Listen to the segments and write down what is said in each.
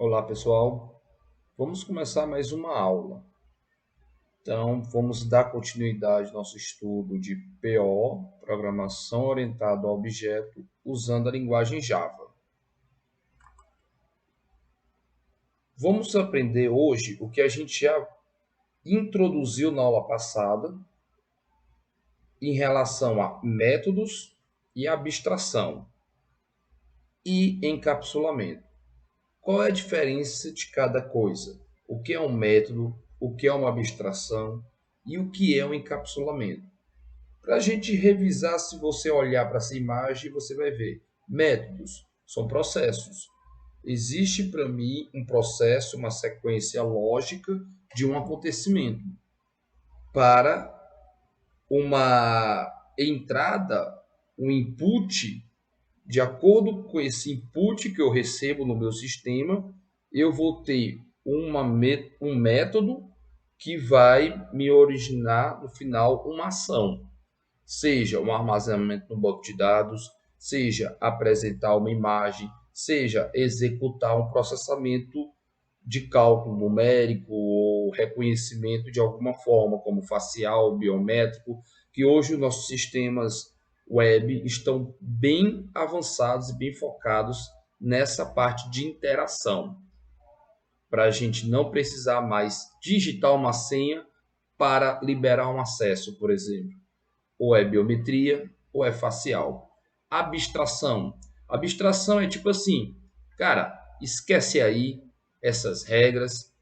Olá, pessoal. Vamos começar mais uma aula. Então, vamos dar continuidade ao nosso estudo de PO, Programação Orientada a Objeto, usando a linguagem Java. Vamos aprender hoje o que a gente já introduziu na aula passada em relação a métodos e abstração e encapsulamento. Qual é a diferença de cada coisa? O que é um método, o que é uma abstração e o que é um encapsulamento? Para a gente revisar, se você olhar para essa imagem, você vai ver. Métodos são processos. Existe para mim um processo, uma sequência lógica de um acontecimento. Para uma entrada, um input, de acordo com esse input que eu recebo no meu sistema, eu vou ter um método que vai me originar no final uma ação. Seja um armazenamento no banco de dados, seja apresentar uma imagem, seja executar um processamento de cálculo numérico ou reconhecimento de alguma forma, como facial, biométrico, que hoje os nossos sistemas web estão bem avançados e bem focados nessa parte de interação, para a gente não precisar mais digitar uma senha para liberar um acesso, por exemplo. Ou é biometria, ou é facial. Abstração. Abstração é tipo assim, cara, esquece aí essas regras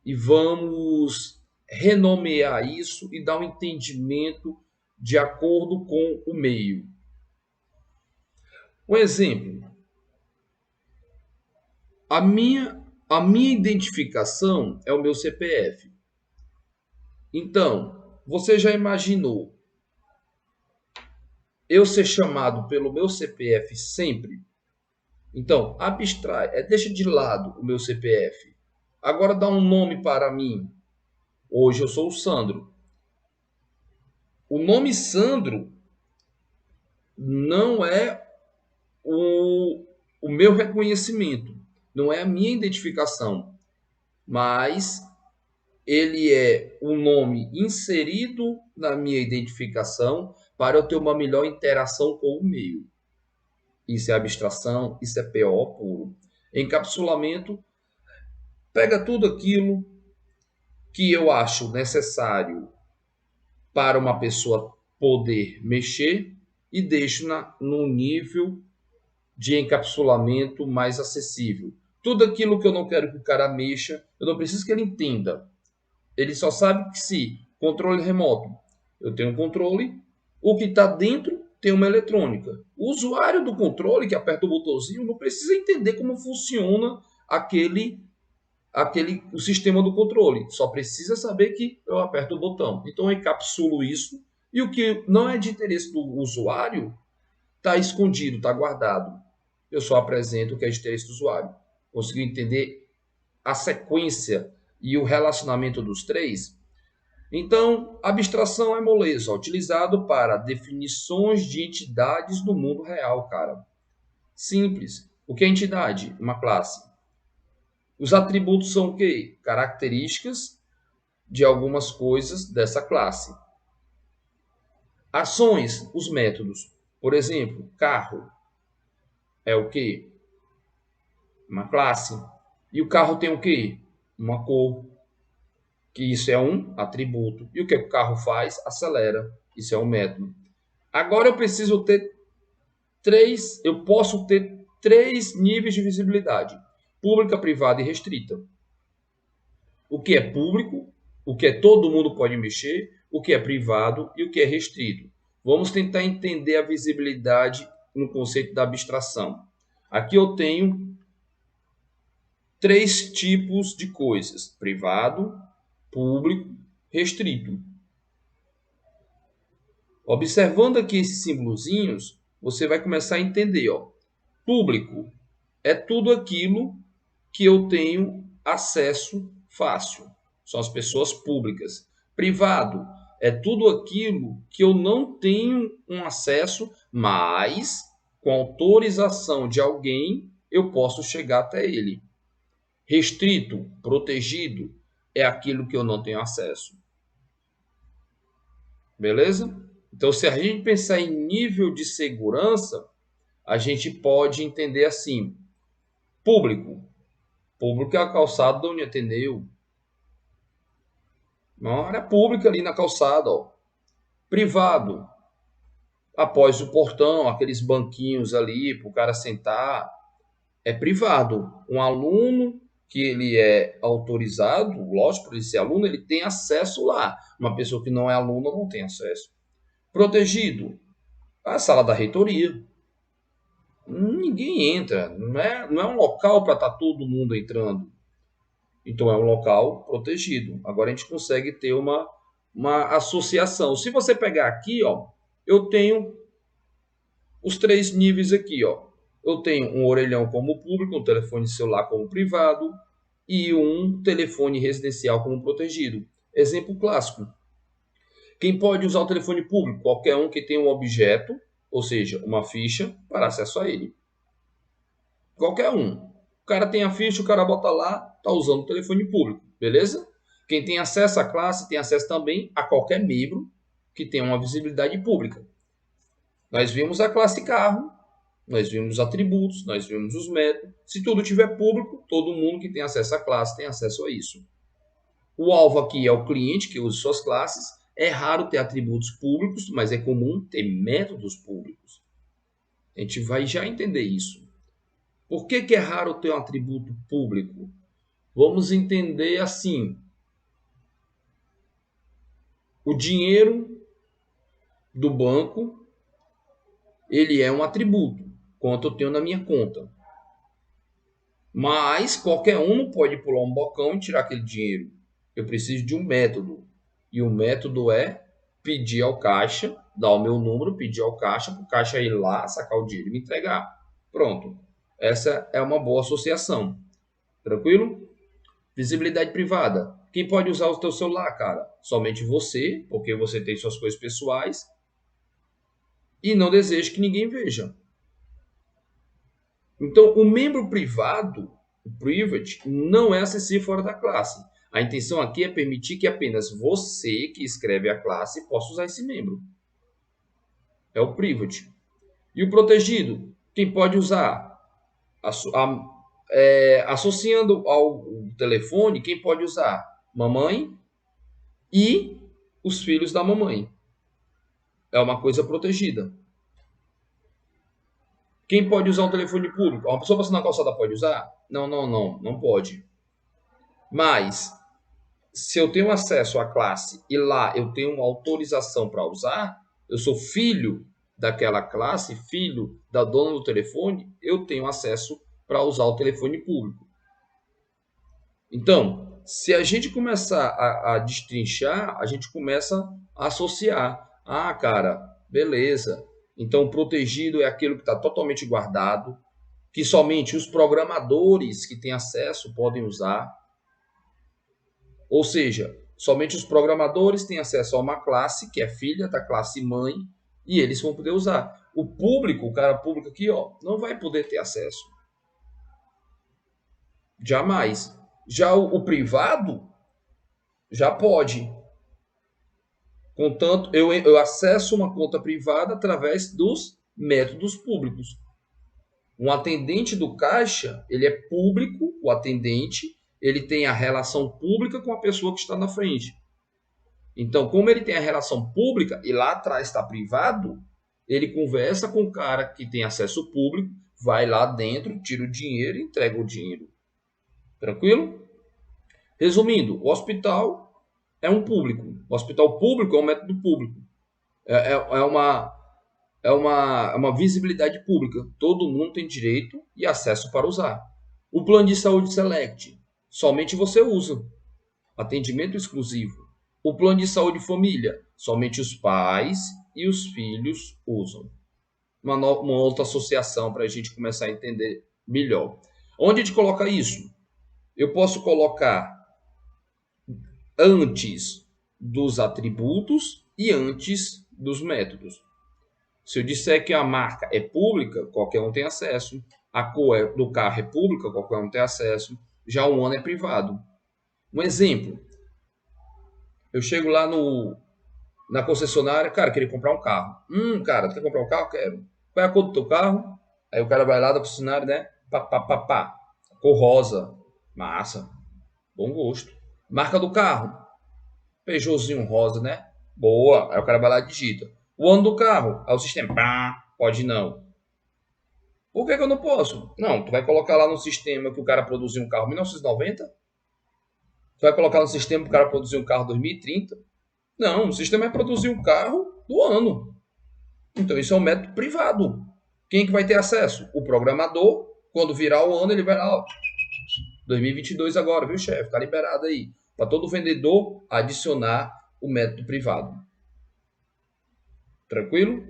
e vamos renomear isso e dar um entendimento de acordo com o meio. Um exemplo, a minha identificação é o meu CPF. Então, você já imaginou eu ser chamado pelo meu CPF sempre? Então, abstrai, deixa de lado o meu CPF. Agora dá um nome para mim. Hoje eu sou o Sandro. O nome Sandro não é o meu reconhecimento, não é a minha identificação, mas ele é um nome inserido na minha identificação para eu ter uma melhor interação com o meio. Isso é abstração, isso é PO puro. Encapsulamento pega tudo aquilo que eu acho necessário para uma pessoa poder mexer e deixo no nível de encapsulamento mais acessível. Tudo aquilo que eu não quero que o cara mexa, eu não preciso que ele entenda. Ele só sabe que se controle remoto, eu tenho um controle, o que está dentro tem uma eletrônica. O usuário do controle que aperta o botãozinho não precisa entender como funciona o sistema do controle. Só precisa saber que eu aperto o botão. Então eu encapsulo isso e o que não é de interesse do usuário está escondido, está guardado. Eu só apresento o que é de interesse do usuário. Conseguiu entender a sequência e o relacionamento dos três? Então, abstração é moleza, utilizado para definições de entidades no mundo real, cara. Simples. O que é entidade? Uma classe. Os atributos são o quê? Características de algumas coisas dessa classe. Ações, os métodos. Por exemplo, carro é o quê? Uma classe. E o carro tem o quê? Uma cor, que isso é um atributo. E o que o carro faz? Acelera. Isso é um método. Agora eu posso ter três níveis de visibilidade: pública, privada e restrita. O que é público, o que é todo mundo pode mexer, o que é privado e o que é restrito. Vamos tentar entender a visibilidade no conceito da abstração. Aqui eu tenho três tipos de coisas: privado, público, restrito. Observando aqui esses símbolozinhos, você vai começar a entender. Público é tudo aquilo que eu tenho acesso fácil. São as pessoas públicas. Privado é tudo aquilo que eu não tenho um acesso, mas com autorização de alguém eu posso chegar até ele. Restrito, protegido, é aquilo que eu não tenho acesso. Beleza? Então, se a gente pensar em nível de segurança, a gente pode entender assim: público. Público é a calçada da Uniateneu. Uma área pública ali na calçada. Ó. Privado. Após o portão, aqueles banquinhos ali para o cara sentar. É privado. Um aluno que ele é autorizado, lógico, por ele ser aluno, ele tem acesso lá. Uma pessoa que não é aluna não tem acesso. Protegido. A sala da reitoria. Ninguém entra. Não é um local para estar todo mundo entrando. Então é um local protegido. Agora a gente consegue ter uma associação. Se você pegar aqui, ó, eu tenho os 3 níveis aqui, ó. Eu tenho um orelhão como público, um telefone celular como privado e um telefone residencial como protegido. Exemplo clássico. Quem pode usar o telefone público? Qualquer um que tenha um objeto, ou seja, uma ficha, para acesso a ele. Qualquer um. O cara tem a ficha, o cara bota lá, está usando o telefone público, beleza? Quem tem acesso à classe tem acesso também a qualquer membro que tenha uma visibilidade pública. Nós vimos a classe carro, nós vimos os atributos, nós vimos os métodos. Se tudo tiver público, todo mundo que tem acesso à classe tem acesso a isso. O alvo aqui é o cliente que usa suas classes. É raro ter atributos públicos, mas é comum ter métodos públicos. A gente vai já entender isso. Por que é raro ter um atributo público? Vamos entender assim. O dinheiro do banco, ele é um atributo, quanto eu tenho na minha conta. Mas qualquer um não pode pular um bocão e tirar aquele dinheiro. Eu preciso de um método. E o método é pedir ao caixa, dar o meu número, pedir ao caixa, para o caixa ir lá, sacar o dinheiro e me entregar. Pronto. Essa é uma boa associação. Tranquilo? Visibilidade privada. Quem pode usar o teu celular, cara? Somente você, porque você tem suas coisas pessoais e não deseja que ninguém veja. Então, o membro privado, o private, não é acessível fora da classe. A intenção aqui é permitir que apenas você, que escreve a classe, possa usar esse membro. É o private. E o protegido, quem pode usar? Associando ao telefone, quem pode usar? Mamãe e os filhos da mamãe. É uma coisa protegida. Quem pode usar um telefone público? Uma pessoa passando na calçada pode usar? Não pode. Mas, se eu tenho acesso à classe e lá eu tenho uma autorização para usar, eu sou filho daquela classe, filho da dona do telefone, eu tenho acesso para usar o telefone público. Então, se a gente começar a destrinchar, a gente começa a associar. Ah, cara, beleza. Então, protegido é aquilo que está totalmente guardado, que somente os programadores que têm acesso podem usar. Ou seja, somente os programadores têm acesso a uma classe, que é filha da classe mãe, e eles vão poder usar. O público, o cara público aqui, ó, não vai poder ter acesso. Jamais. Já o privado, já pode. Contanto, eu acesso uma conta privada através dos métodos públicos. Um atendente do caixa, ele é público, o atendente, ele tem a relação pública com a pessoa que está na frente. Então, como ele tem a relação pública e lá atrás está privado, ele conversa com o cara que tem acesso público, vai lá dentro, tira o dinheiro e entrega o dinheiro. Tranquilo? Resumindo, o hospital é um público. O hospital público é um método público. É uma visibilidade pública. Todo mundo tem direito e acesso para usar. O plano de saúde Select, somente você usa. Atendimento exclusivo. O plano de saúde família, somente os pais e os filhos usam. Uma outra associação para a gente começar a entender melhor. Onde a gente coloca isso? Eu posso colocar antes dos atributos e antes dos métodos. Se eu disser que a marca é pública, qualquer um tem acesso. A cor do carro é pública, qualquer um tem acesso. já o ano é privado. Um exemplo, eu chego lá na concessionária, cara, queria comprar um carro. Cara, tu quer comprar um carro? Quero. Qual é a cor do teu carro? Aí o cara vai lá da concessionária, né? Pá, pá, pá, pá. Cor rosa. Massa. Bom gosto. Marca do carro. Peugeotzinho rosa, né? Boa. Aí o cara vai lá e digita. O ano do carro. Aí o sistema. Pá, pode não. Por que eu não posso? Não, tu vai colocar lá no sistema que o cara produziu um carro em 1990? Tu vai colocar no sistema que o cara produziu um carro em 2030? Não, o sistema vai produzir um carro do ano. Então isso é um método privado. Quem é que vai ter acesso? O programador. Quando virar o ano, ele vai lá, ó, 2022 agora, viu, chefe? Tá liberado aí. Para todo vendedor adicionar o método privado. Tranquilo?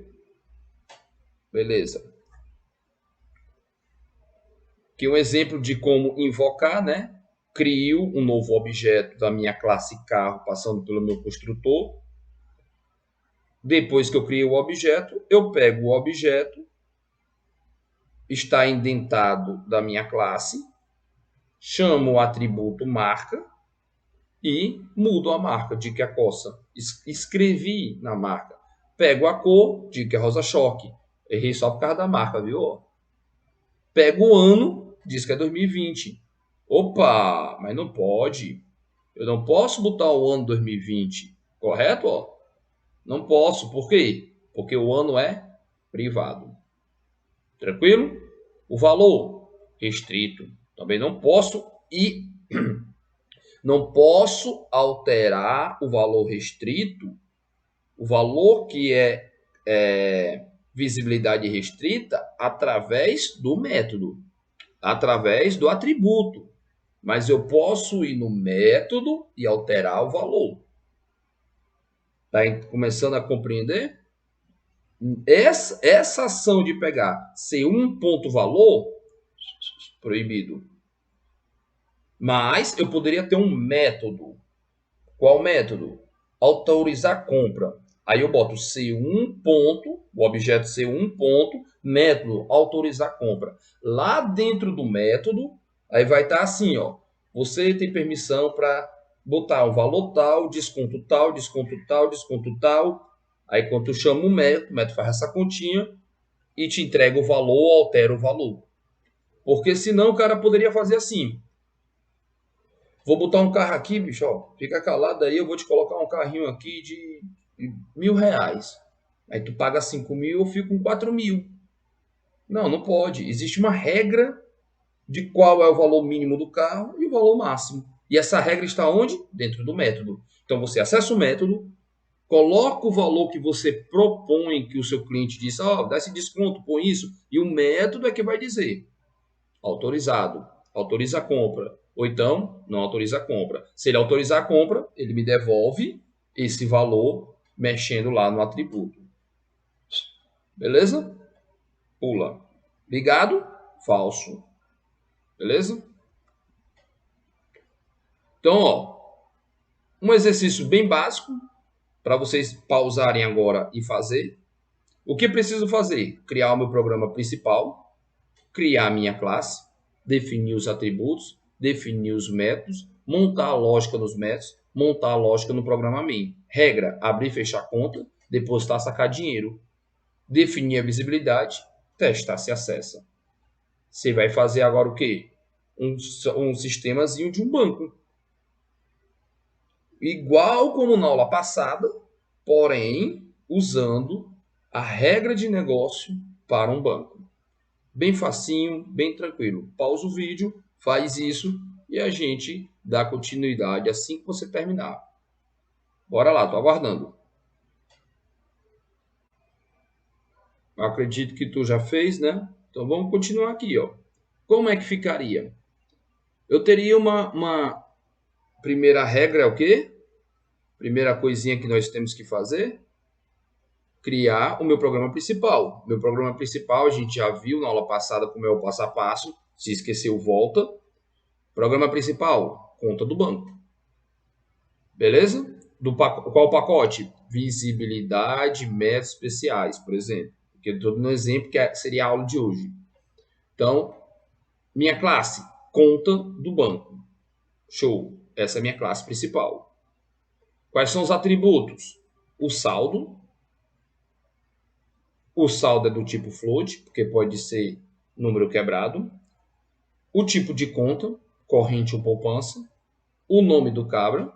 Beleza. Aqui um exemplo de como invocar, né? Crio um novo objeto da minha classe carro passando pelo meu construtor. Depois que eu criei o objeto, eu pego o objeto, está indentado da minha classe, chamo o atributo marca e mudo a marca, digo que é coça. Escrevi na marca. Pego a cor, digo que é rosa choque. Errei só por causa da marca, viu? Pego o ano, diz que é 2020. Opa, mas não pode. Eu não posso botar o ano 2020, correto? Ó? Não posso, por quê? Porque o ano é privado. Tranquilo? O valor restrito. Também não posso e não posso alterar o valor restrito, o valor que é visibilidade restrita, através do método, através do atributo. Mas eu posso ir no método e alterar o valor. Está começando a compreender? Essa ação de pegar C1 ponto valor, proibido. Mas eu poderia ter um método. Qual método? Autorizar compra. Aí eu boto C1 ponto, o objeto C1 ponto, método autorizar compra. Lá dentro do método, aí vai estar assim, ó. Você tem permissão para botar o valor tal, desconto tal, desconto tal, desconto tal. Aí quando tu chama o método faz essa continha e te entrega o valor ou altera o valor. Porque senão o cara poderia fazer assim. Vou botar um carro aqui, bicho, ó. Fica calado aí, eu vou te colocar um carrinho aqui de R$ 1.000. Aí tu paga 5.000, eu fico com 4.000. Não, não pode. Existe uma regra de qual é o valor mínimo do carro e o valor máximo. E essa regra está onde? Dentro do método. Então você acessa o método, coloca o valor que você propõe que o seu cliente disse, ó, dá esse desconto, põe isso, e o método é que vai dizer autorizado, autoriza a compra, ou então não autoriza a compra. Se ele autorizar a compra, ele me devolve esse valor mexendo lá no atributo. Beleza? Pula. Ligado? Falso. Beleza? Então, ó, um exercício bem básico para vocês pausarem agora e fazer. O que preciso fazer? Criar o meu programa principal, criar a minha classe, definir os atributos, definir os métodos, montar a lógica nos métodos, montar a lógica no programa main. Regra, abrir e fechar conta, depositar, sacar dinheiro, definir a visibilidade, testar se acessa. Você vai fazer agora o quê? Um sistemazinho de um banco. Igual como na aula passada, porém usando a regra de negócio para um banco. Bem facinho, bem tranquilo. Pausa o vídeo, faz isso e a gente dá continuidade assim que você terminar. Bora lá, tô aguardando. Eu acredito que tu já fez, né? Então vamos continuar aqui, ó. Como é que ficaria? Eu teria uma primeira regra, é o quê? Primeira coisinha que nós temos que fazer, criar o meu programa principal. Meu programa principal, a gente já viu na aula passada como é o passo a passo. Se esqueceu, volta. Programa principal, conta do banco. Beleza? Qual pacote? Visibilidade, métodos especiais, por exemplo. Porque eu estou dando um exemplo que seria a aula de hoje. Então, minha classe, conta do banco. Show. Essa é a minha classe principal. Quais são os atributos? O saldo. O saldo é do tipo float, porque pode ser número quebrado. O tipo de conta, corrente ou poupança. O nome do cabra,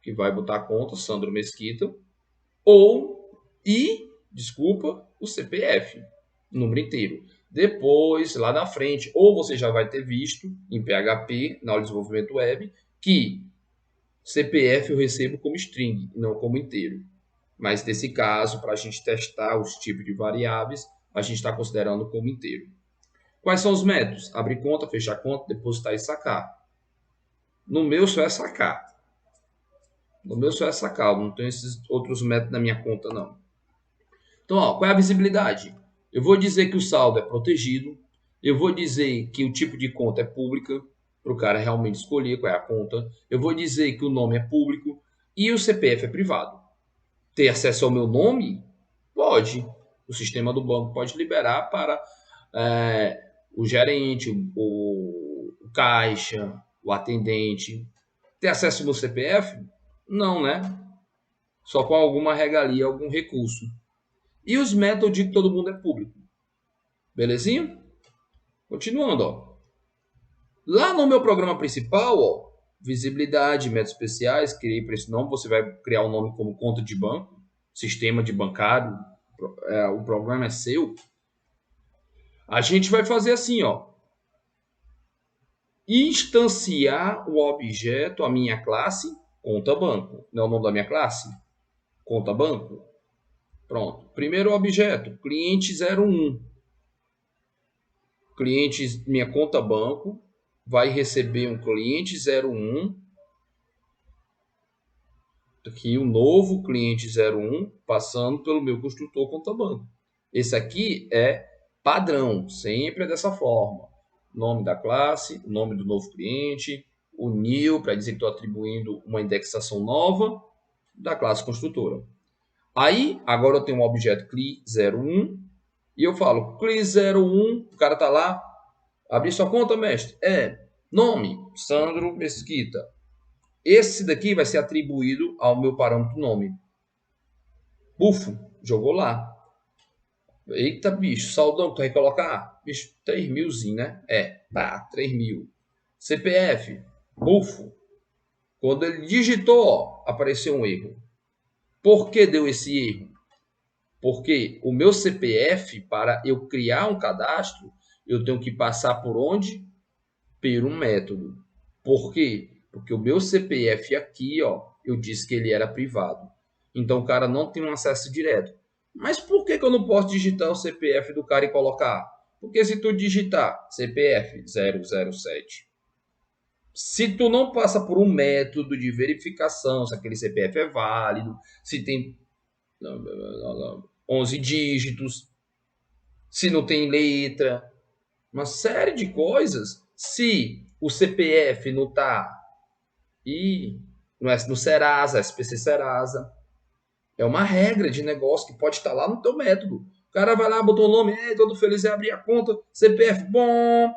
que vai botar a conta, Sandro Mesquita. O CPF, número inteiro. Depois, lá na frente, ou você já vai ter visto em PHP, na aula de desenvolvimento web, que CPF eu recebo como string, não como inteiro. Mas nesse caso, para a gente testar os tipos de variáveis, a gente está considerando como inteiro. Quais são os métodos? Abrir conta, fechar conta, depositar e sacar. No meu só é sacar. No meu só é sacar, não tem esses outros métodos na minha conta não. Então, ó, qual é a visibilidade? Eu vou dizer que o saldo é protegido, eu vou dizer que o tipo de conta é pública, para o cara realmente escolher qual é a conta, eu vou dizer que o nome é público e o CPF é privado. Ter acesso ao meu nome? Pode. O sistema do banco pode liberar para o gerente, o caixa, o atendente. Ter acesso ao meu CPF? Não, né? Só com alguma regalia, algum recurso. E os métodos de que todo mundo é público. Belezinha? Continuando, ó. Lá no meu programa principal, ó, visibilidade, métodos especiais, criei para esse nome. Você vai criar um nome como conta de banco, sistema de bancário, o programa é seu. A gente vai fazer assim, ó. Instanciar o objeto, a minha classe, conta banco. Não é o nome da minha classe? Conta banco. Pronto. Primeiro objeto, cliente 01. Cliente, minha conta banco, vai receber um cliente 01. Aqui o novo cliente 01 passando pelo meu construtor conta banco. Esse aqui é padrão, sempre é dessa forma. Nome da classe, nome do novo cliente, o new para dizer que estou atribuindo uma indexação nova da classe construtora. Aí, agora eu tenho um objeto CLI01 e eu falo CLI01, o cara está lá, abrir sua conta, mestre? Nome, Sandro Mesquita. Esse daqui vai ser atribuído ao meu parâmetro nome. Bufo, jogou lá. Eita, bicho, saldão que tu vai colocar? Bicho, 3 milzinho, né? 3 mil. CPF, bufo. Quando ele digitou, ó, apareceu um erro. Por que deu esse erro? Porque o meu CPF, para eu criar um cadastro, eu tenho que passar por onde? Por um método. Por quê? Porque o meu CPF aqui, ó, eu disse que ele era privado. Então o cara não tem um acesso direto. Mas por que eu não posso digitar o CPF do cara e colocar? Porque se tu digitar CPF 007, se tu não passa por um método de verificação se aquele CPF é válido, se tem 11 dígitos, se não tem letra, uma série de coisas, se o CPF não está no Serasa, SPC Serasa, é uma regra de negócio que pode estar lá no teu método. O cara vai lá, botou o nome, todo feliz, abrir a conta, CPF, bom.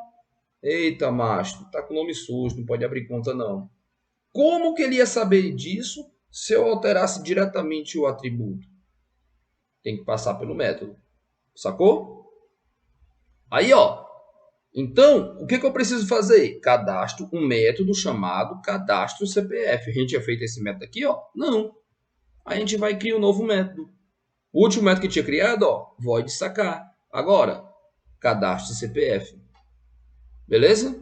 Eita, macho, tá com o nome sujo, não pode abrir conta não. Como que ele ia saber disso se eu alterasse diretamente o atributo? Tem que passar pelo método. Sacou? Aí, ó. Então, o que eu preciso fazer? Cadastro um método chamado cadastro CPF. A gente já fez esse método aqui, ó? Não. A gente vai criar um novo método. O último método que tinha criado, ó, void sacar. Agora, cadastro CPF. Beleza?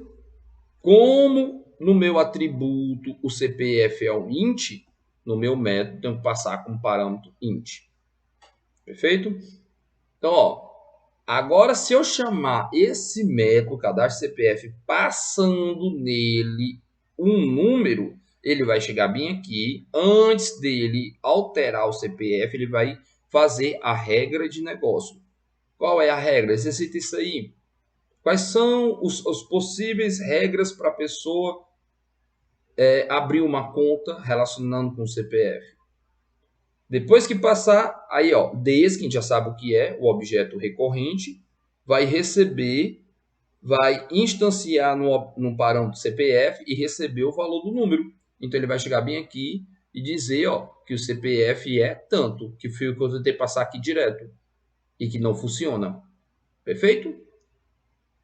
Como no meu atributo o CPF é um int, no meu método tenho que passar como parâmetro int. Perfeito? Então, ó, agora se eu chamar esse método cadastro CPF passando nele um número, ele vai chegar bem aqui. Antes dele alterar o CPF, ele vai fazer a regra de negócio. Qual é a regra? Exercita isso aí. Quais são os possíveis regras para a pessoa abrir uma conta relacionando com o CPF? Depois que passar, aí ó, desde que a gente já sabe o que é, o objeto recorrente vai receber vai instanciar no parâmetro CPF e receber o valor do número. Então, ele vai chegar bem aqui e dizer ó, que o CPF é tanto, que foi o que eu tentei passar aqui direto e que não funciona. Perfeito?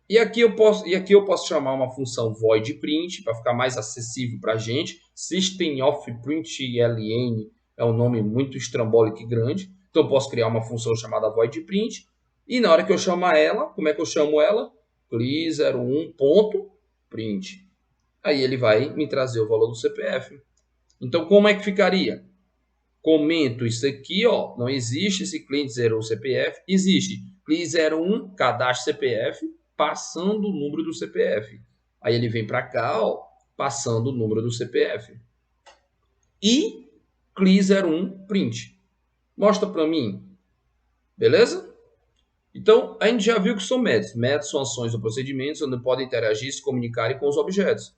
E aqui eu posso chamar uma função void print para ficar mais acessível para a gente. System of print ln é um nome muito estrambólico e grande. Então eu posso criar uma função chamada void print. E na hora que eu chamar ela, como é que eu chamo ela? cli01.print. Aí ele vai me trazer o valor do CPF. Então como é que ficaria? Comento isso aqui, ó, não existe esse cliente zerou o CPF, existe cliente 01, cadastre CPF, passando o número do CPF. Aí ele vem para cá, ó, passando o número do CPF. E cliente 01 print. Mostra para mim. Beleza? Então, a gente já viu que são métodos. Métodos são ações ou procedimentos onde podem interagir, se comunicarem com os objetos.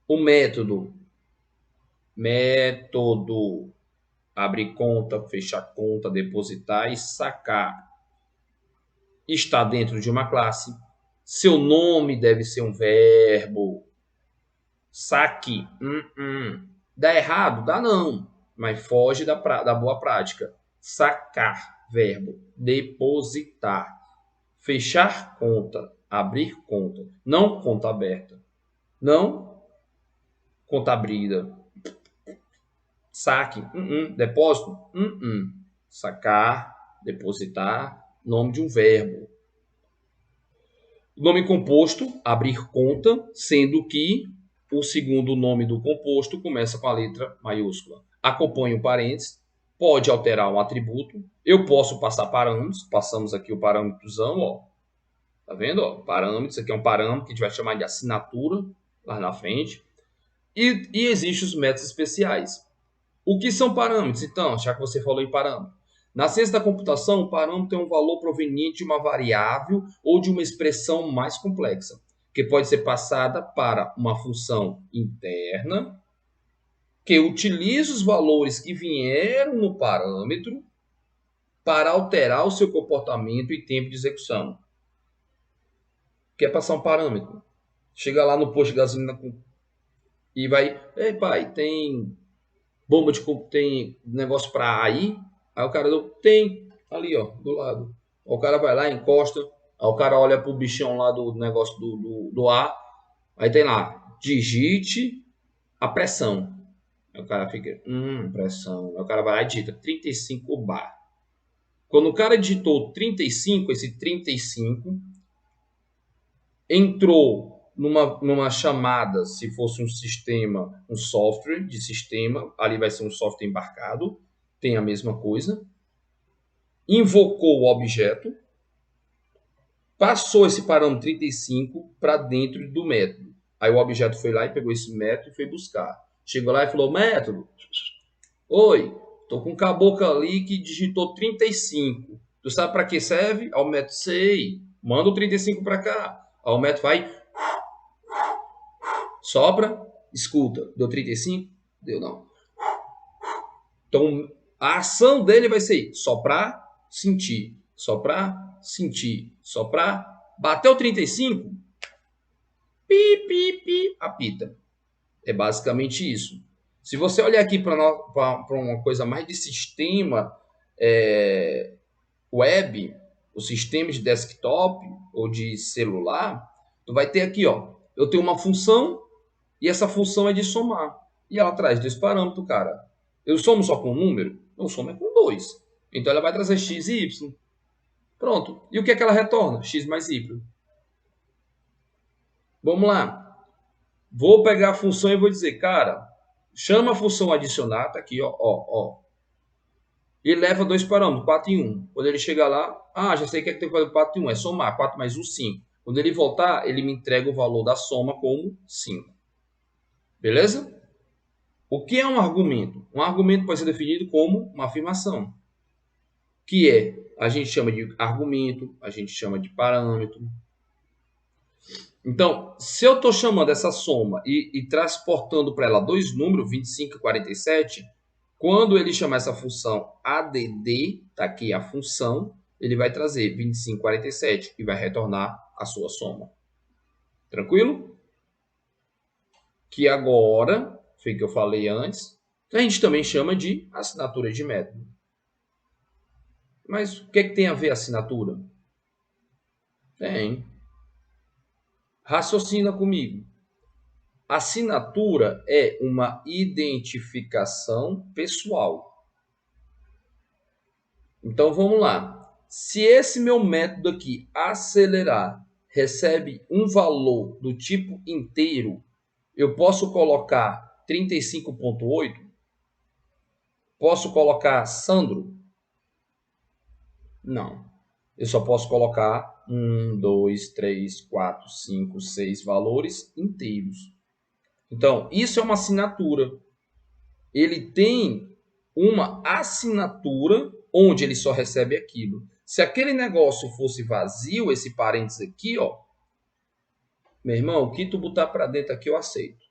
O método abrir conta, fechar conta, depositar e sacar está dentro de uma classe. Seu nome deve ser um verbo. Saque. Dá errado? Dá não. Mas foge da boa prática. Sacar. Verbo. Depositar. Fechar conta. Abrir conta. Não conta aberta. Não conta abrida. Saque. Depósito. Sacar. Depositar. Nome de um verbo. Nome composto, abrir conta, sendo que o segundo nome do composto começa com a letra maiúscula. Acompanha o parênteses, pode alterar um atributo. Eu posso passar parâmetros, passamos aqui o parâmetrozão, ó. Tá vendo? Ó? Parâmetros, aqui é um parâmetro que a gente vai chamar de assinatura, lá na frente. E existem os métodos especiais. O que são parâmetros, então, já que você falou em parâmetro? Na ciência da computação, o parâmetro é um valor proveniente de uma variável ou de uma expressão mais complexa, que pode ser passada para uma função interna, que utiliza os valores que vieram no parâmetro para alterar o seu comportamento e tempo de execução. Quer passar um parâmetro? Chega lá no posto de gasolina e vai... Ei, pai, tem bomba de... tem negócio para aí? Aí o cara tem ali, ó, do lado. O cara vai lá, encosta. Aí o cara olha pro bichão lá do negócio do ar. Aí tem lá, digite a pressão. Aí o cara fica, pressão. Aí o cara vai lá e digita 35 bar. Quando o cara digitou 35, esse 35 entrou numa chamada, se fosse um sistema, um software de sistema, ali vai ser um software embarcado, tem a mesma coisa. Invocou o objeto, passou esse parâmetro 35 para dentro do método. Aí o objeto foi lá e pegou esse método e foi buscar. Chegou lá e falou, método, oi, tô com um caboclo ali que digitou 35. Tu sabe para que serve? Aí o método, sei, manda o 35 para cá. Aí o método vai, sopra, escuta, deu 35? Deu não. Então, a ação dele vai ser soprar, sentir, soprar, sentir, soprar, bateu 35, pi, pi, pi, apita. É basicamente isso. Se você olhar aqui para uma coisa mais de sistema web, o sistema de desktop ou de celular, tu vai ter aqui, ó, eu tenho uma função e essa função é de somar. E ela traz dois parâmetros, cara. Eu somo só com um número? Eu somo é com 2. Então ela vai trazer x e y. Pronto. E o que é que ela retorna? X mais y. Vamos lá. Vou pegar a função e vou dizer, cara, chama a função adicionar, tá aqui, ó. E leva dois parâmetros, 4 e 1. Quando ele chegar lá, já sei o que é que tem que fazer 4 e 1. É somar 4 mais 1, 5. Quando ele voltar, ele me entrega o valor da soma como 5. Beleza? O que é um argumento? Um argumento pode ser definido como uma afirmação. Que a gente chama de argumento, a gente chama de parâmetro. Então, se eu estou chamando essa soma e transportando para ela dois números, 25 e 47, quando ele chamar essa função add, está aqui a função, ele vai trazer 25 e 47 e vai retornar a sua soma. Tranquilo? Que agora, foi o que eu falei antes, a gente também chama de assinatura de método. Mas o que é que tem a ver a assinatura? Tem. Raciocina comigo. Assinatura é uma identificação pessoal. Então vamos lá. Se esse meu método aqui, acelerar, recebe um valor do tipo inteiro, eu posso colocar 35.8? Posso colocar Sandro? Não. Eu só posso colocar 1, 2, 3, 4, 5, 6 valores inteiros. Então, isso é uma assinatura. Ele tem uma assinatura onde ele só recebe aquilo. Se aquele negócio fosse vazio, esse parênteses aqui, ó, meu irmão, o que tu botar para dentro aqui eu aceito.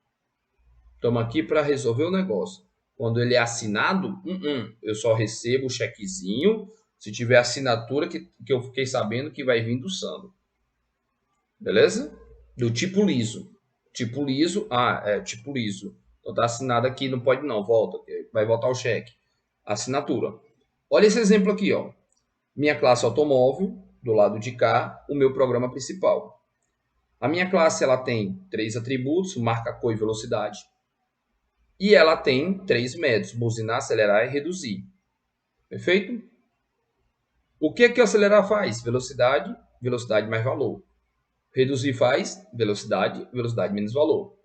Estamos aqui para resolver o negócio. Quando ele é assinado, eu só recebo o chequezinho se tiver assinatura que eu fiquei sabendo que vai vir do Sandro. Beleza? Do tipo liso. Tipo liso, tipo liso. Então tá assinado aqui, não pode não, volta, vai voltar o cheque. Assinatura. Olha esse exemplo aqui, ó. Minha classe automóvel, do lado de cá, o meu programa principal. A minha classe ela tem 3 atributos, marca, cor e velocidade. E ela tem 3 métodos, buzinar, acelerar e reduzir. Perfeito? O que o acelerar faz? Velocidade, velocidade mais valor. Reduzir faz velocidade, velocidade menos valor.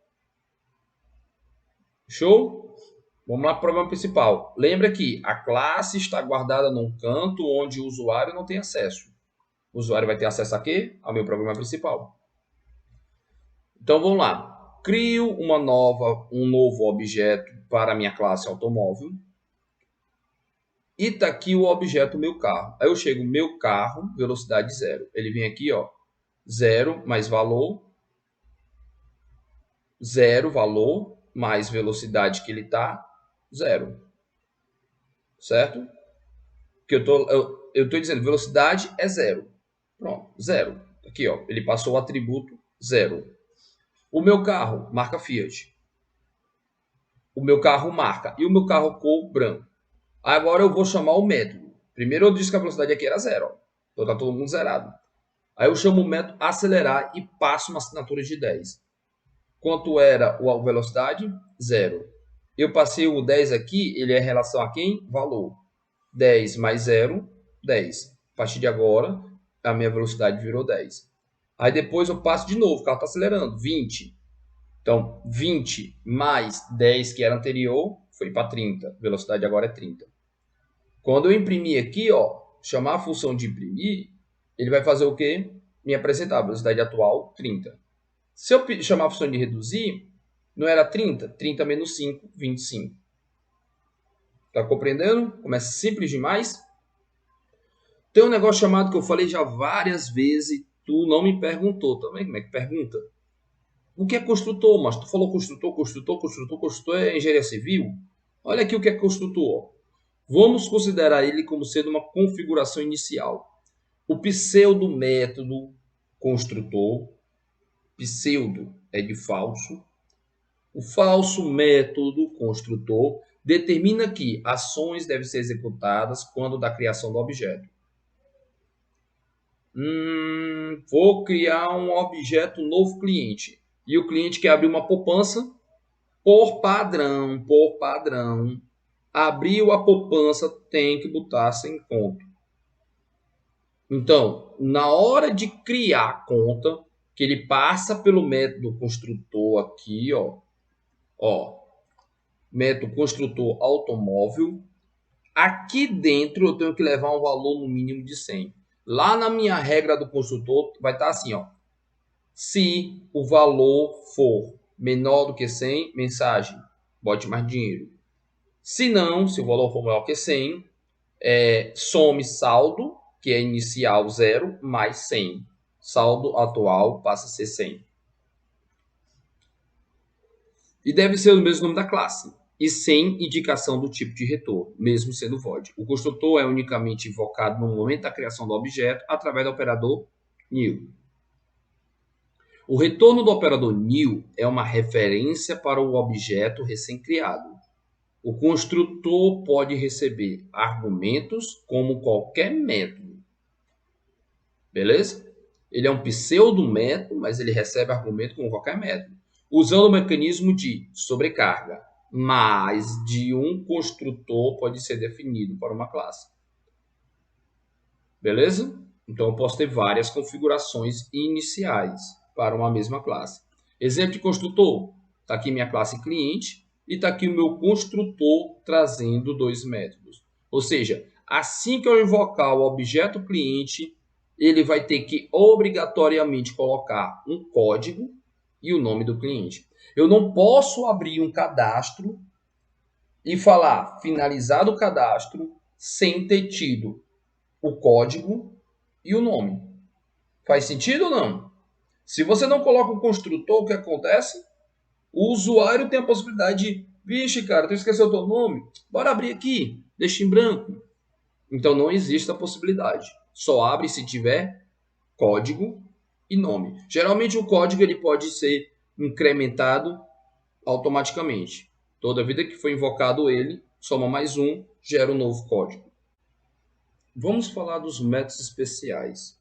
Show? Vamos lá para o problema principal. Lembra que a classe está guardada num canto onde o usuário não tem acesso. O usuário vai ter acesso a quê? Ao meu problema principal. Então vamos lá. Crio um novo objeto para a minha classe automóvel. E está aqui o objeto meu carro. Aí eu chego meu carro, velocidade 0. Ele vem aqui, ó, 0 mais valor, 0 valor, mais velocidade que ele está, 0. Certo? Que eu tô dizendo, velocidade é 0. Pronto, 0. Aqui, ó, ele passou o atributo 0. O meu carro, marca Fiat. O meu carro marca. E o meu carro cor branco. Agora eu vou chamar o método. Primeiro eu disse que a velocidade aqui era 0. Ó. Então tá todo mundo zerado. Aí eu chamo o método acelerar e passo uma assinatura de 10. Quanto era a velocidade? 0. Eu passei o 10 aqui, ele é em relação a quem? Valor. 10 mais 0, 10. A partir de agora, a minha velocidade virou 10. Aí depois eu passo de novo, o carro está acelerando, 20. Então, 20 mais 10 que era anterior, foi para 30. Velocidade agora é 30. Quando eu imprimir aqui, ó, chamar a função de imprimir, ele vai fazer o quê? Me apresentar a velocidade atual, 30. Se eu chamar a função de reduzir, não era 30? 30 menos 5, 25. Tá compreendendo? Como é simples demais? Tem um negócio chamado que eu falei já várias vezes e tu não me perguntou também. Como é que pergunta? O que é construtor? Mas tu falou construtor é engenharia civil? Olha aqui o que é construtor. Vamos considerar ele como sendo uma configuração inicial. O pseudo método construtor, pseudo é de falso. O falso método construtor determina que ações devem ser executadas quando da criação do objeto. Vou criar um objeto novo cliente. E o cliente quer abrir uma poupança por padrão. Abriu a poupança, tem que botar sem conta. Então, na hora de criar a conta, que ele passa pelo método construtor aqui, ó, método construtor automóvel, aqui dentro eu tenho que levar um valor no mínimo de 100. Lá na minha regra do construtor vai estar assim, ó. Se o valor for menor do que 100, mensagem, bote mais dinheiro. Se não, se o valor for maior que 100, some saldo, que é inicial 0, mais 100. Saldo atual passa a ser 100. E deve ser o mesmo nome da classe, e sem indicação do tipo de retorno, mesmo sendo void. O construtor é unicamente invocado no momento da criação do objeto através do operador new. O retorno do operador new é uma referência para o objeto recém-criado. O construtor pode receber argumentos como qualquer método. Beleza? Ele é um pseudo-método, mas ele recebe argumento como qualquer método, usando o mecanismo de sobrecarga. Mais de um construtor pode ser definido para uma classe. Beleza? Então, eu posso ter várias configurações iniciais para uma mesma classe. Exemplo de construtor. Está aqui minha classe cliente e está aqui o meu construtor trazendo dois métodos. Ou seja, assim que eu invocar o objeto cliente, ele vai ter que obrigatoriamente colocar um código e o nome do cliente. Eu não posso abrir um cadastro e falar finalizado o cadastro sem ter tido o código e o nome. Faz sentido ou não? Se você não coloca o construtor, o que acontece? O usuário tem a possibilidade de, vixe, cara, tu esqueceu o teu nome? Bora abrir aqui, deixa em branco. Então não existe a possibilidade. Só abre se tiver código e nome. Geralmente o código ele pode ser incrementado automaticamente. Toda vida que foi invocado ele, soma mais um, gera um novo código. Vamos falar dos métodos especiais.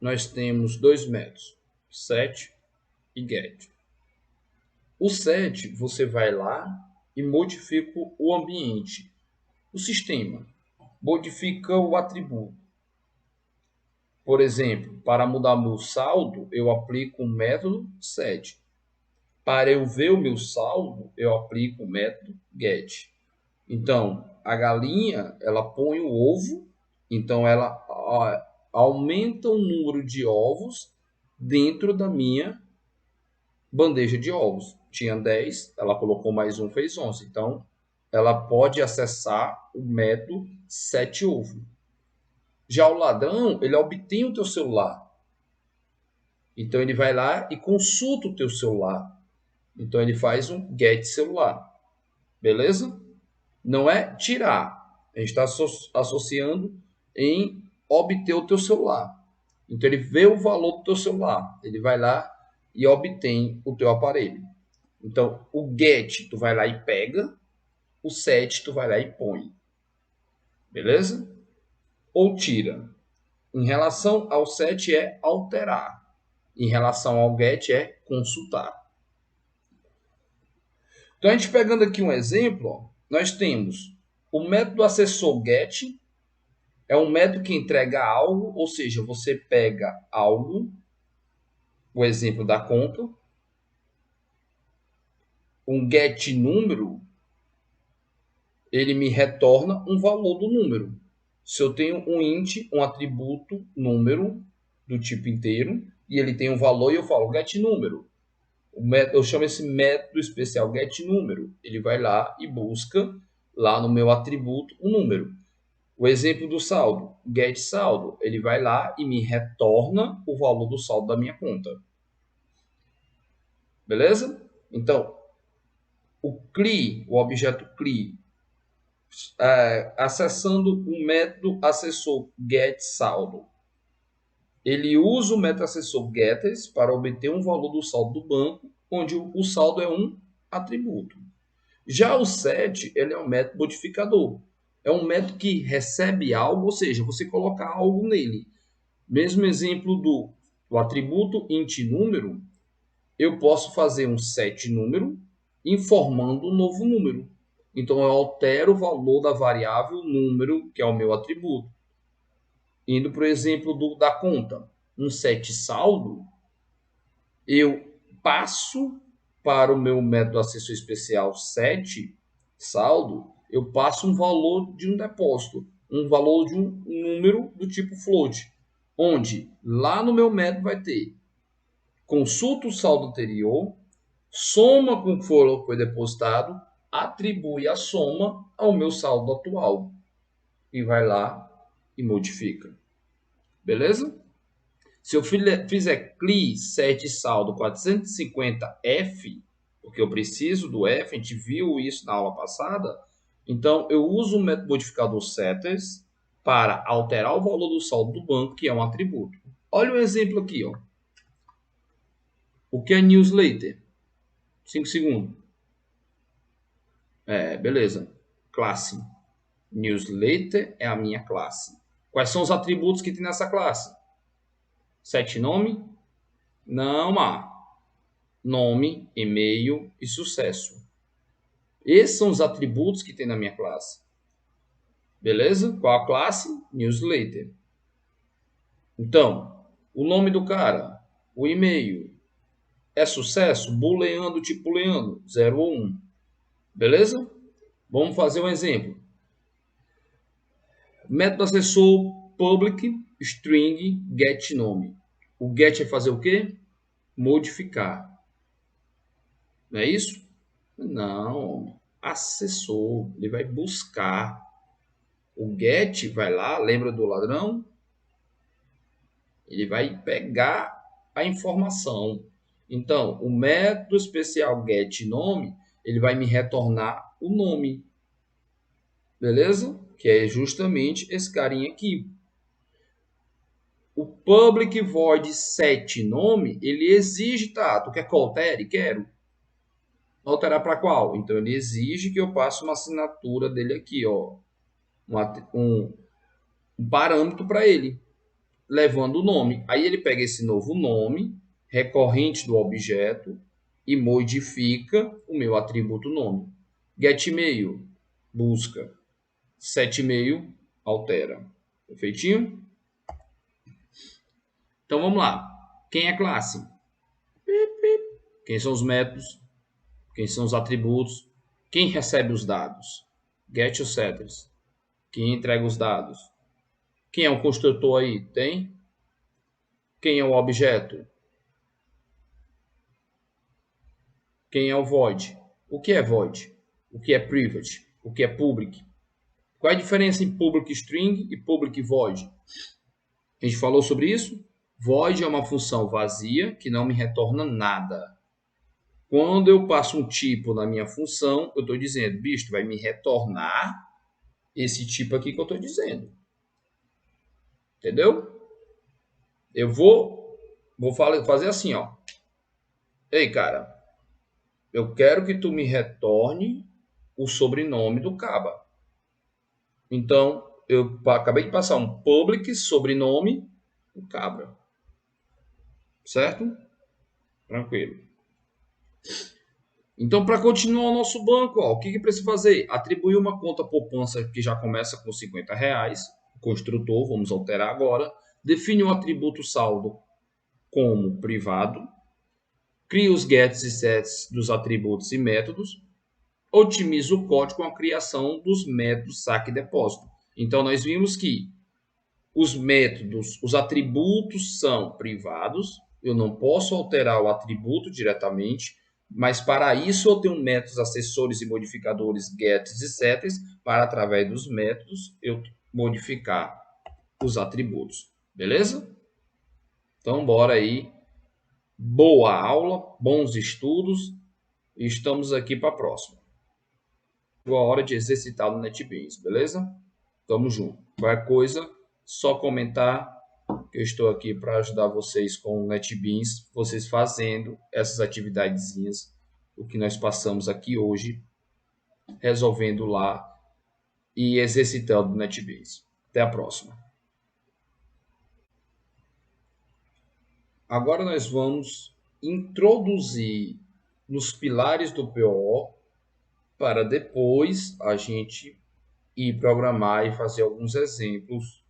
Nós temos dois métodos, set e get. O set, você vai lá e modifica o ambiente. O sistema modifica o atributo. Por exemplo, para mudar meu saldo, eu aplico o método set. Para eu ver o meu saldo, eu aplico o método get. Então, a galinha, ela põe o ovo, então ela aumenta o número de ovos dentro da minha bandeja de ovos. Tinha 10, ela colocou mais um, fez 11. Então, ela pode acessar o método setOvo. Já o ladrão, ele obtém o teu celular. Então, ele vai lá e consulta o teu celular. Então, ele faz um get celular. Beleza? Não é tirar. A gente está associando em obter o teu celular. Então, ele vê o valor do teu celular. Ele vai lá e obtém o teu aparelho. Então, o get, tu vai lá e pega. O set, tu vai lá e põe. Beleza? Ou tira. Em relação ao set, é alterar. Em relação ao get, é consultar. Então, a gente pegando aqui um exemplo, ó, nós temos o método acessor get, é um método que entrega algo, ou seja, você pega algo, o exemplo da conta, um get número, ele me retorna um valor do número. Se eu tenho um int, um atributo número do tipo inteiro, e ele tem um valor e eu falo get número. Eu chamo esse método especial get número. Ele vai lá e busca lá no meu atributo um número. O exemplo do saldo, get saldo, ele vai lá e me retorna o valor do saldo da minha conta. Beleza? Então, o CLI, o objeto CLI, acessando o método acessor get saldo. Ele usa o método acessor getters para obter um valor do saldo do banco, onde o saldo é um atributo. Já o set, ele é um método modificador. É um método que recebe algo, ou seja, você coloca algo nele. Mesmo exemplo do atributo int número, eu posso fazer um set número informando um novo número. Então, eu altero o valor da variável número, que é o meu atributo. Indo para o exemplo da conta, um set saldo, eu passo para o meu método acessor especial set saldo, eu passo um valor de um depósito, um valor de um número do tipo float, onde lá no meu método vai ter consulta o saldo anterior, soma com o que foi depositado, atribui a soma ao meu saldo atual e vai lá e modifica. Beleza? Se eu fizer CLI set saldo 450F, porque eu preciso do F, a gente viu isso na aula passada, então eu uso o método modificador setters para alterar o valor do saldo do banco, que é um atributo. Olha o exemplo aqui, ó. O que é newsletter? 5 segundos. Beleza. Classe. Newsletter é a minha classe. Quais são os atributos que tem nessa classe? Set nome? Não há. Nome, e-mail e sucesso. Esses são os atributos que tem na minha classe. Beleza? Qual a classe? Newsletter. Então, o nome do cara, o e-mail, é sucesso? Booleano do tipo booleano, 0 ou 1. Beleza? Vamos fazer um exemplo. Método acessor public string get nome. O get é fazer o quê? Modificar. Não é isso? Não. Acessor. Ele vai buscar. O get vai lá, lembra do ladrão? Ele vai pegar a informação. Então, o método especial get nome, ele vai me retornar o nome. Beleza? Que é justamente esse carinha aqui. O public void set nome, ele exige, tá? Tu quer que eu altere? Quero. Alterar para qual? Então, ele exige que eu passe uma assinatura dele aqui, ó. Um parâmetro para ele, levando o nome. Aí ele pega esse novo nome, recorrente do objeto, e modifica o meu atributo nome. GetMail, busca. SetMail, altera. Perfeitinho? Então vamos lá. Quem é classe? Quem são os métodos? Quem são os atributos? Quem recebe os dados? Get os setters. Quem entrega os dados? Quem é o construtor aí? Tem? Quem é o objeto? Quem é o void? O que é void? O que é private? O que é public? Qual é a diferença em public string e public void? A gente falou sobre isso? Void é uma função vazia que não me retorna nada. Quando eu passo um tipo na minha função, eu estou dizendo, bicho, vai me retornar esse tipo aqui que eu estou dizendo. Entendeu? Eu vou fazer assim, ó. Ei, cara, eu quero que tu me retorne o sobrenome do caba. Então, eu acabei de passar um public sobrenome do cabra. Certo? Tranquilo. Então, para continuar o nosso banco, ó, o que precisa fazer? Atribuir uma conta poupança que já começa com R$50. Construtor, vamos alterar agora. Define um atributo saldo como privado. Cria os gets e sets dos atributos e métodos. Otimiza o código com a criação dos métodos saque e depósito. Então, nós vimos que os métodos, os atributos são privados. Eu não posso alterar o atributo diretamente, mas para isso eu tenho métodos acessores e modificadores gets e setters para, através dos métodos, eu modificar os atributos. Beleza? Então, bora aí. Boa aula, bons estudos. E estamos aqui para a próxima. Chegou a hora de exercitar no NetBeans, beleza? Tamo junto. Qualquer coisa, só comentar que eu estou aqui para ajudar vocês com o NetBeans, vocês fazendo essas atividadezinhas, o que nós passamos aqui hoje, resolvendo lá e exercitando o NetBeans. Até a próxima. Agora nós vamos introduzir nos pilares do PO para depois a gente ir programar e fazer alguns exemplos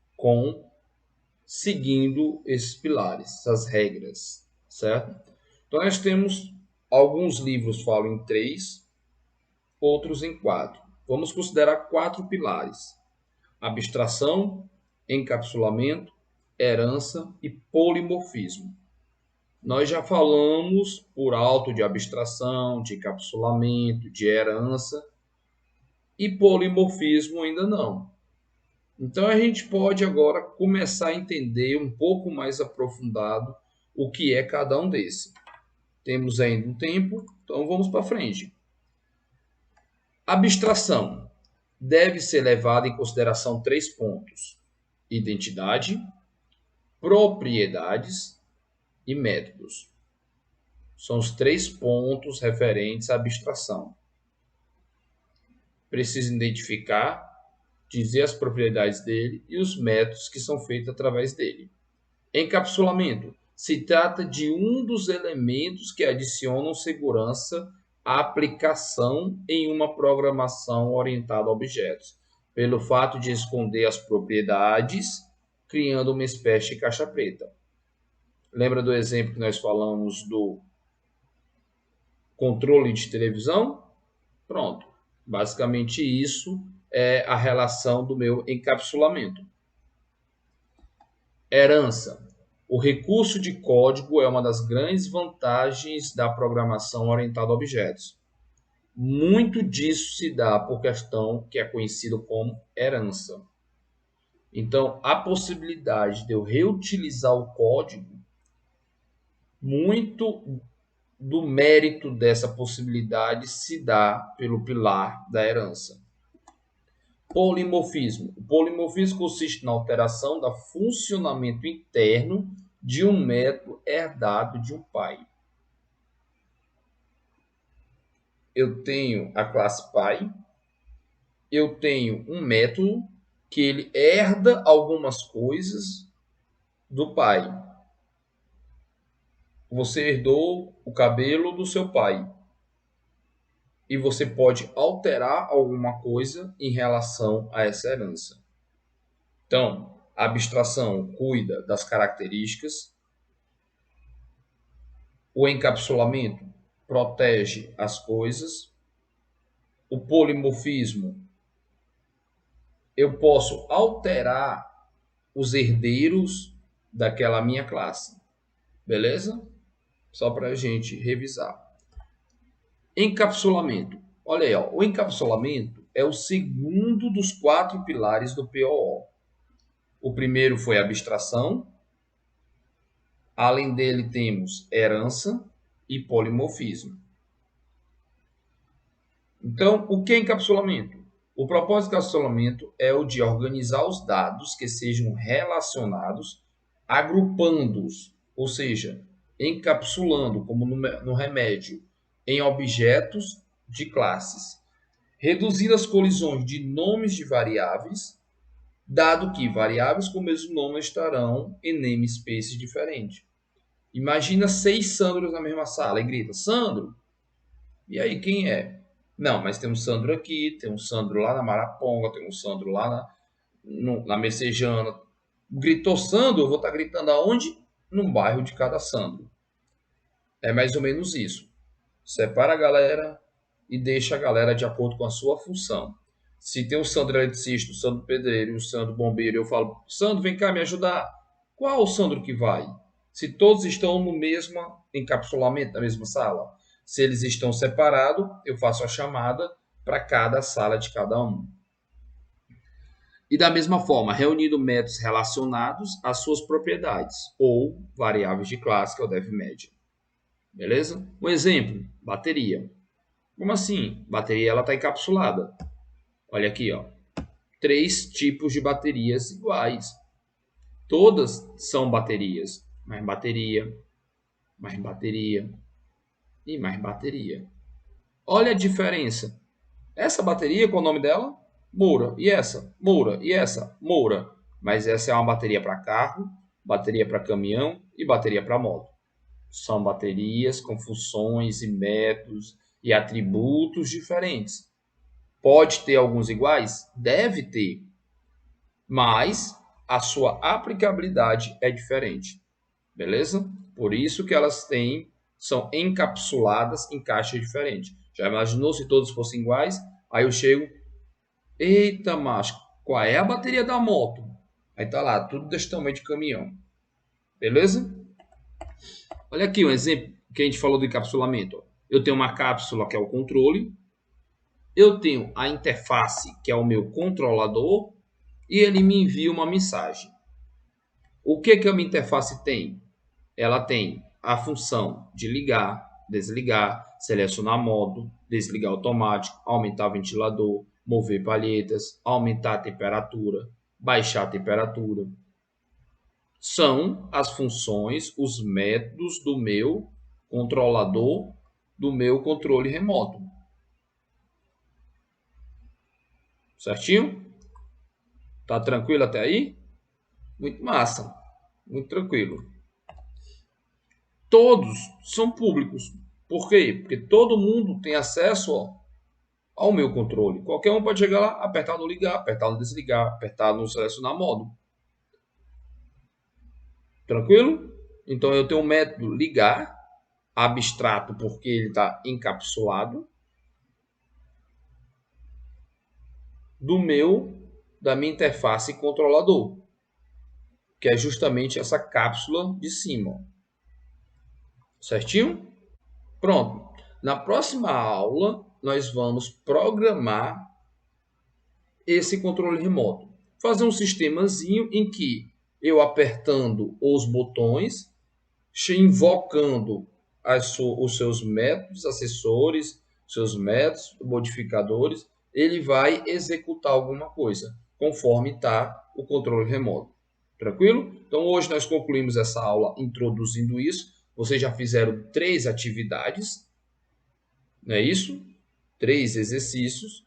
seguindo esses pilares, essas regras, certo? Então nós temos alguns livros falam em 3, outros em 4. Vamos considerar 4 pilares: abstração, encapsulamento, herança e polimorfismo. Nós já falamos por alto de abstração, de encapsulamento, de herança, e polimorfismo ainda não. Então a gente pode agora começar a entender um pouco mais aprofundado o que é cada um desses. Temos ainda um tempo, então vamos para frente. Abstração deve ser levada em consideração 3 pontos: identidade, propriedades e métodos. São os 3 pontos referentes à abstração. Preciso identificar, dizer as propriedades dele e os métodos que são feitos através dele. Encapsulamento. Se trata de um dos elementos que adicionam segurança à aplicação em uma programação orientada a objetos, pelo fato de esconder as propriedades, criando uma espécie de caixa preta. Lembra do exemplo que nós falamos do controle de televisão? Pronto. Basicamente isso é a relação do meu encapsulamento. Herança. O recurso de código é uma das grandes vantagens da programação orientada a objetos. Muito disso se dá por questão que é conhecido como herança. Então, a possibilidade de eu reutilizar o código, muito do mérito dessa possibilidade se dá pelo pilar da herança. Polimorfismo. O polimorfismo consiste na alteração do funcionamento interno de um método herdado de um pai. Eu tenho a classe pai, eu tenho um método que ele herda algumas coisas do pai. Você herdou o cabelo do seu pai. E você pode alterar alguma coisa em relação a essa herança. Então, a abstração cuida das características, o encapsulamento protege as coisas, o polimorfismo, eu posso alterar os herdeiros daquela minha classe. Beleza? Só para a gente revisar. Encapsulamento. Olha aí, ó. O encapsulamento é o segundo dos 4 pilares do POO. O primeiro foi a abstração. Além dele, temos herança e polimorfismo. Então, o que é encapsulamento? O propósito do encapsulamento é o de organizar os dados que sejam relacionados, agrupando-os, ou seja, encapsulando, como no remédio, em objetos de classes, reduzindo as colisões de nomes de variáveis, dado que variáveis com o mesmo nome estarão em namespaces diferentes. Imagina 6 Sandros na mesma sala e grita, Sandro, e aí quem é? Não, mas tem um Sandro aqui, tem um Sandro lá na Maraponga, tem um Sandro lá na Messejana. Gritou Sandro, eu vou estar gritando aonde? No bairro de cada Sandro. É mais ou menos isso. Separa a galera e deixa a galera de acordo com a sua função. Se tem o Sandro eletricista, o Sandro pedreiro e o Sandro bombeiro, eu falo, Sandro, vem cá me ajudar. Qual o Sandro que vai? Se todos estão no mesmo encapsulamento, na mesma sala. Se eles estão separados, eu faço a chamada para cada sala de cada um. E da mesma forma, reunindo métodos relacionados às suas propriedades, ou variáveis de classe, que é o def-média. Beleza? Um exemplo, bateria. Como assim? Bateria ela está encapsulada. Olha aqui, ó. 3 tipos de baterias iguais. Todas são baterias. Mais bateria, mais bateria e mais bateria. Olha a diferença. Essa bateria, qual é o nome dela? Moura. E essa? Moura. E essa? Moura. Mas essa é uma bateria para carro, bateria para caminhão e bateria para moto. São baterias com funções e métodos e atributos diferentes. Pode ter alguns iguais? Deve ter. Mas a sua aplicabilidade é diferente. Beleza? Por isso que elas são encapsuladas em caixas diferentes. Já imaginou se todos fossem iguais? Aí eu chego, eita, macho, qual é a bateria da moto? Aí tá lá, tudo desse tamanho de caminhão. Beleza? Olha aqui um exemplo que a gente falou do encapsulamento. Eu tenho uma cápsula que é o controle, eu tenho a interface que é o meu controlador e ele me envia uma mensagem. O que a minha interface tem? Ela tem a função de ligar, desligar, selecionar modo, desligar automático, aumentar o ventilador, mover palhetas, aumentar a temperatura, baixar a temperatura. São as funções, os métodos do meu controlador do meu controle remoto. Certinho? Tá tranquilo até aí? Muito massa. Muito tranquilo. Todos são públicos. Por quê? Porque todo mundo tem acesso ao meu controle. Qualquer um pode chegar lá, apertar no ligar, apertar no desligar, apertar no selecionar modo. Tranquilo? Então eu tenho um método ligar, abstrato porque ele está encapsulado, da minha interface controlador, que é justamente essa cápsula de cima. Certinho? Pronto. Na próxima aula, nós vamos programar esse controle remoto. Fazer um sistemazinho em que eu apertando os botões, invocando os seus métodos, acessores, seus métodos, modificadores, ele vai executar alguma coisa, conforme está o controle remoto. Tranquilo? Então, hoje nós concluímos essa aula introduzindo isso. Vocês já fizeram 3 atividades, não é isso? 3 exercícios.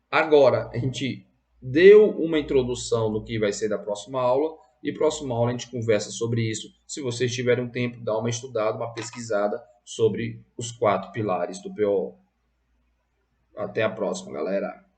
Agora, a gente deu uma introdução no que vai ser da próxima aula. E próxima aula a gente conversa sobre isso. Se vocês tiverem um tempo, dá uma estudada, uma pesquisada sobre os 4 pilares do PO. Até a próxima, galera.